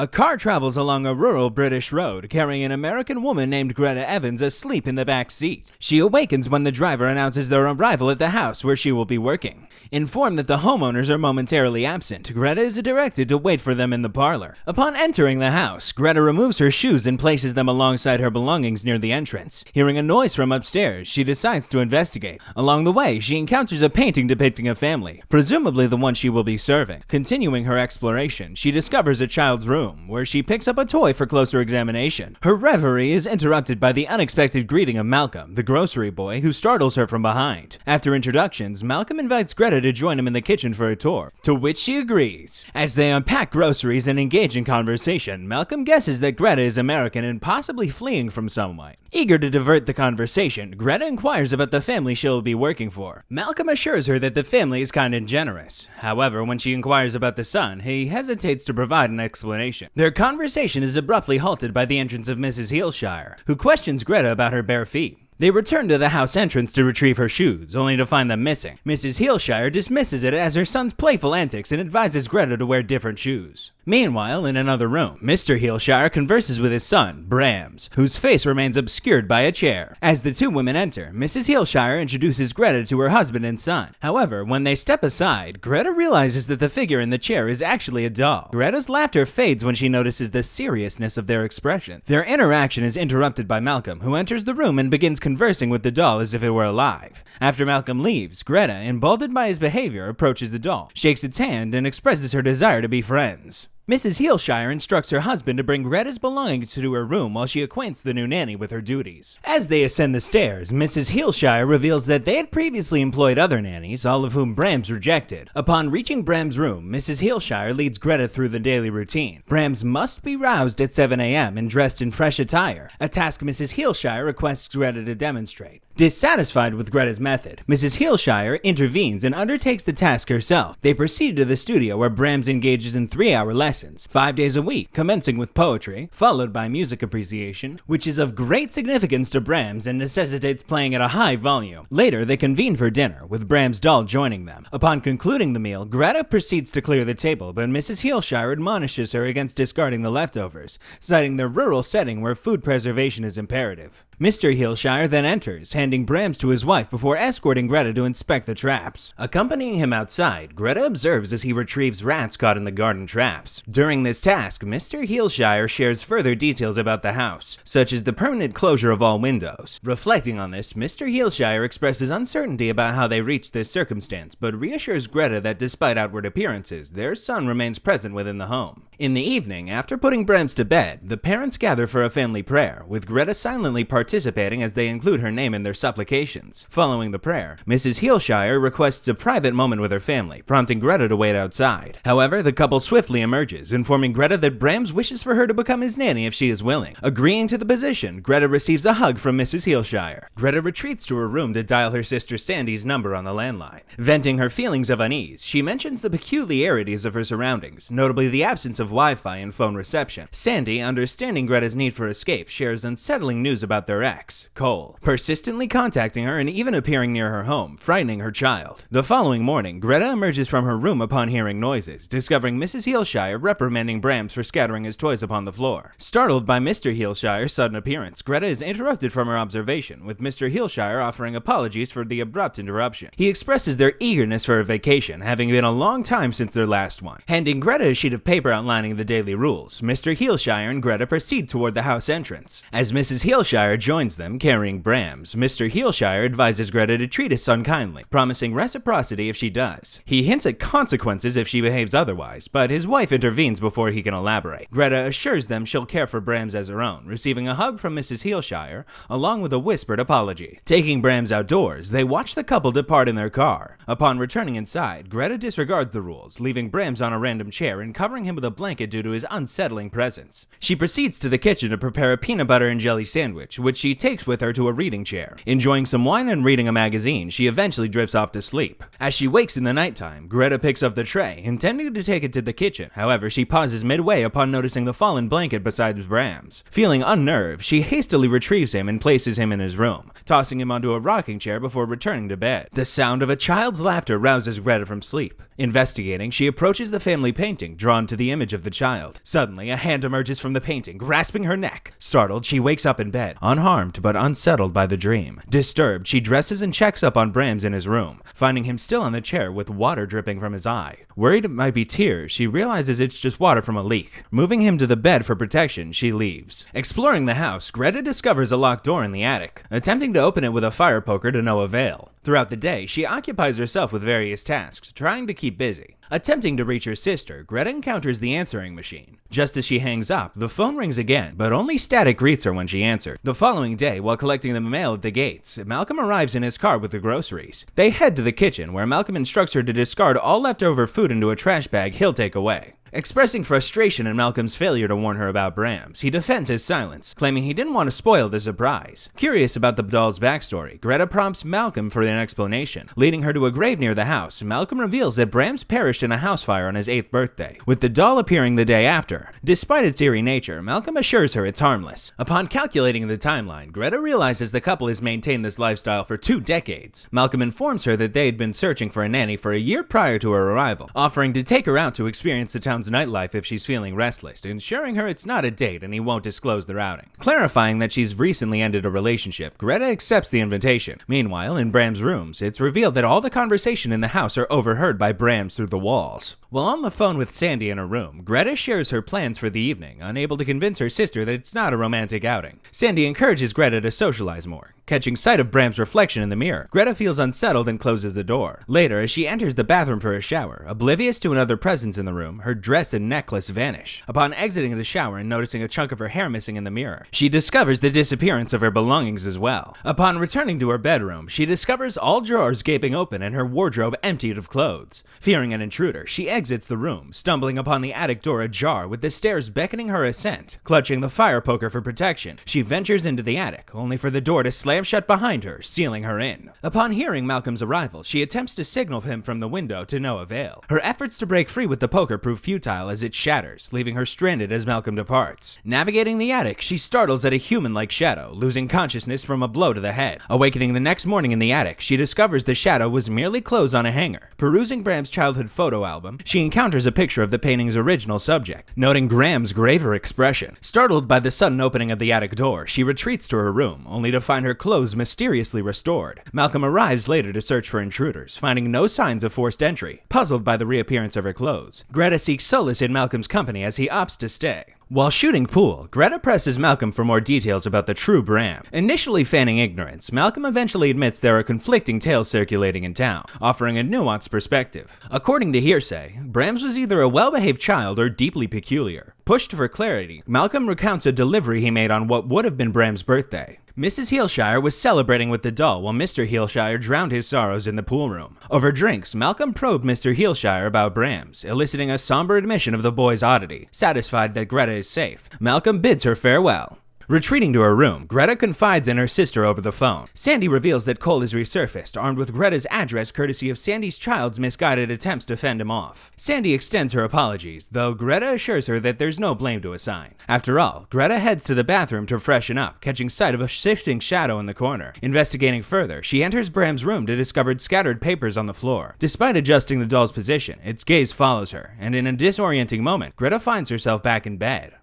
A car travels along a rural British road, carrying an American woman named Greta Evans asleep in the back seat. She awakens when the driver announces their arrival at the house where she will be working. Informed that the homeowners are momentarily absent, Greta is directed to wait for them in the parlor. Upon entering the house, Greta removes her shoes and places them alongside her belongings near the entrance. Hearing a noise from upstairs, she decides to investigate. Along the way, she encounters a painting depicting a family, presumably the one she will be serving. Continuing her exploration, she discovers a child's room, where she picks up a toy for closer examination. Her reverie is interrupted by the unexpected greeting of Malcolm, the grocery boy, who startles her from behind. After introductions, Malcolm invites Greta to join him in the kitchen for a tour, to which she agrees. As they unpack groceries and engage in conversation, Malcolm guesses that Greta is American and possibly fleeing from someone. Eager to divert the conversation, Greta inquires about the family she'll be working for. Malcolm assures her that the family is kind and generous. However, when she inquires about the son, he hesitates to provide an explanation. Their conversation is abruptly halted by the entrance of Mrs. Heelshire, who questions Greta about her bare feet. They return to the house entrance to retrieve her shoes, only to find them missing. Mrs. Heelshire dismisses it as her son's playful antics and advises Greta to wear different shoes. Meanwhile, in another room, Mr. Heelshire converses with his son, Brams, whose face remains obscured by a chair. As the two women enter, Mrs. Heelshire introduces Greta to her husband and son. However, when they step aside, Greta realizes that the figure in the chair is actually a doll. Greta's laughter fades when she notices the seriousness of their expression. Their interaction is interrupted by Malcolm, who enters the room and begins conversing with the doll as if it were alive. After Malcolm leaves, Greta, emboldened by his behavior, approaches the doll, shakes its hand, and expresses her desire to be friends. Mrs. Heelshire instructs her husband to bring Greta's belongings to her room while she acquaints the new nanny with her duties. As they ascend the stairs, Mrs. Heelshire reveals that they had previously employed other nannies, all of whom Brams rejected. Upon reaching Bram's room, Mrs. Heelshire leads Greta through the daily routine. Brams must be roused at 7 a.m. and dressed in fresh attire, a task Mrs. Heelshire requests Greta to demonstrate. Dissatisfied with Greta's method, Mrs. Heelshire intervenes and undertakes the task herself. They proceed to the studio where Brams engages in 3-hour lessons, 5 days a week, commencing with poetry, followed by music appreciation, which is of great significance to Brams and necessitates playing at a high volume. Later, they convene for dinner, with Bram's doll joining them. Upon concluding the meal, Greta proceeds to clear the table, but Mrs. Heelshire admonishes her against discarding the leftovers, citing the rural setting where food preservation is imperative. Mr. Heelshire then enters, handing Brams to his wife before escorting Greta to inspect the traps. Accompanying him outside, Greta observes as he retrieves rats caught in the garden traps. During this task, Mr. Heelshire shares further details about the house, such as the permanent closure of all windows. Reflecting on this, Mr. Heelshire expresses uncertainty about how they reached this circumstance, but reassures Greta that despite outward appearances, their son remains present within the home. In the evening, after putting Brams to bed, the parents gather for a family prayer, with Greta silently participating as they include her name in their supplications. Following the prayer, Mrs. Heelshire requests a private moment with her family, prompting Greta to wait outside. However, the couple swiftly emerges, informing Greta that Brams wishes for her to become his nanny if she is willing. Agreeing to the position, Greta receives a hug from Mrs. Heelshire. Greta retreats to her room to dial her sister Sandy's number on the landline. Venting her feelings of unease, she mentions the peculiarities of her surroundings, notably the absence of Wi-Fi and phone reception. Sandy, understanding Greta's need for escape, shares unsettling news about their ex, Cole, persistently contacting her and even appearing near her home, frightening her child. The following morning, Greta emerges from her room upon hearing noises, discovering Mrs. Heelshire reprimanding Brams for scattering his toys upon the floor. Startled by Mr. Heelshire's sudden appearance, Greta is interrupted from her observation, with Mr. Heelshire offering apologies for the abrupt interruption. He expresses their eagerness for a vacation, having been a long time since their last one. Handing Greta a sheet of paper outlining the daily rules, Mr. Heelshire and Greta proceed toward the house entrance. As Mrs. Heelshire joins them, carrying Brams, Mr. Heelshire advises Greta to treat his son kindly, promising reciprocity if she does. He hints at consequences if she behaves otherwise, but his wife intervenes before he can elaborate. Greta assures them she'll care for Brams as her own, receiving a hug from Mrs. Heelshire, along with a whispered apology. Taking Brams outdoors, they watch the couple depart in their car. Upon returning inside, Greta disregards the rules, leaving Brams on a random chair and covering him with a blanket due to his unsettling presence. She proceeds to the kitchen to prepare a peanut butter and jelly sandwich, which she takes with her to a reading chair. Enjoying some wine and reading a magazine, she eventually drifts off to sleep. As she wakes in the nighttime, Greta picks up the tray, intending to take it to the kitchen. However, However, she pauses midway upon noticing the fallen blanket beside Bram's. Feeling unnerved, she hastily retrieves him and places him in his room, tossing him onto a rocking chair before returning to bed. The sound of a child's laughter rouses Greta from sleep. Investigating, she approaches the family painting, drawn to the image of the child. Suddenly, a hand emerges from the painting, grasping her neck. Startled, she wakes up in bed, unharmed but unsettled by the dream. Disturbed, she dresses and checks up on Brams in his room, finding him still on the chair with water dripping from his eye. Worried it might be tears, she realizes it's just water from a leak. Moving him to the bed for protection, she leaves. Exploring the house, Greta discovers a locked door in the attic, attempting to open it with a fire poker to no avail. Throughout the day, she occupies herself with various tasks, trying to keep busy. Attempting to reach her sister, Greta encounters the answering machine. Just as she hangs up, the phone rings again, but only static greets her when she answers. The following day, while collecting the mail at the gates, Malcolm arrives in his car with the groceries. They head to the kitchen, where Malcolm instructs her to discard all leftover food into a trash bag he'll take away. Expressing frustration at Malcolm's failure to warn her about Brams, he defends his silence, claiming he didn't want to spoil the surprise. Curious about the doll's backstory, Greta prompts Malcolm for an explanation. Leading her to a grave near the house, Malcolm reveals that Brams perished in a house fire on his 8th birthday, with the doll appearing the day after. Despite its eerie nature, Malcolm assures her it's harmless. Upon calculating the timeline, Greta realizes the couple has maintained this lifestyle for 2 decades. Malcolm informs her that they had been searching for a nanny for a year prior to her arrival, offering to take her out to experience the town's nightlife if she's feeling restless, ensuring her it's not a date and he won't disclose their outing. Clarifying that she's recently ended a relationship, Greta accepts the invitation. Meanwhile, in Bram's rooms, it's revealed that all the conversation in the house are overheard by Brams through the walls. While on the phone with Sandy in her room, Greta shares her plans for the evening, unable to convince her sister that it's not a romantic outing. Sandy encourages Greta to socialize more. Catching sight of Bram's reflection in the mirror, Greta feels unsettled and closes the door. Later, as she enters the bathroom for a shower, oblivious to another presence in the room, her dress and necklace vanish. Upon exiting the shower and noticing a chunk of her hair missing in the mirror, she discovers the disappearance of her belongings as well. Upon returning to her bedroom, she discovers all drawers gaping open and her wardrobe emptied of clothes. Fearing an intruder, she exits the room, stumbling upon the attic door ajar with the stairs beckoning her ascent. Clutching the fire poker for protection, she ventures into the attic, only for the door to slam shut behind her, sealing her in. Upon hearing Malcolm's arrival, she attempts to signal him from the window to no avail. Her efforts to break free with the poker prove futile as it shatters, leaving her stranded as Malcolm departs. Navigating the attic, she startles at a human-like shadow, losing consciousness from a blow to the head. Awakening the next morning in the attic, she discovers the shadow was merely clothes on a hanger. Perusing Bram's childhood photo album, she encounters a picture of the painting's original subject, noting Graham's graver expression. Startled by the sudden opening of the attic door, she retreats to her room, only to find her clothes mysteriously restored. Malcolm arrives later to search for intruders, finding no signs of forced entry. Puzzled by the reappearance of her clothes, Greta seeks solace in Malcolm's company as he opts to stay. While shooting pool, Greta presses Malcolm for more details about the true Bram. Initially feigning ignorance, Malcolm eventually admits there are conflicting tales circulating in town, offering a nuanced perspective. According to hearsay, Brams was either a well-behaved child or deeply peculiar. Pushed for clarity, Malcolm recounts a delivery he made on what would have been Bram's birthday. Mrs. Heelshire was celebrating with the doll while Mr. Heelshire drowned his sorrows in the pool room. Over drinks, Malcolm probed Mr. Heelshire about Brams, eliciting a somber admission of the boy's oddity. Satisfied that Greta is safe, Malcolm bids her farewell. Retreating to her room, Greta confides in her sister over the phone. Sandy reveals that Cole has resurfaced, armed with Greta's address courtesy of Sandy's child's misguided attempts to fend him off. Sandy extends her apologies, though Greta assures her that there's no blame to assign. After all, Greta heads to the bathroom to freshen up, catching sight of a shifting shadow in the corner. Investigating further, she enters Bram's room to discover scattered papers on the floor. Despite adjusting the doll's position, its gaze follows her, and in a disorienting moment, Greta finds herself back in bed.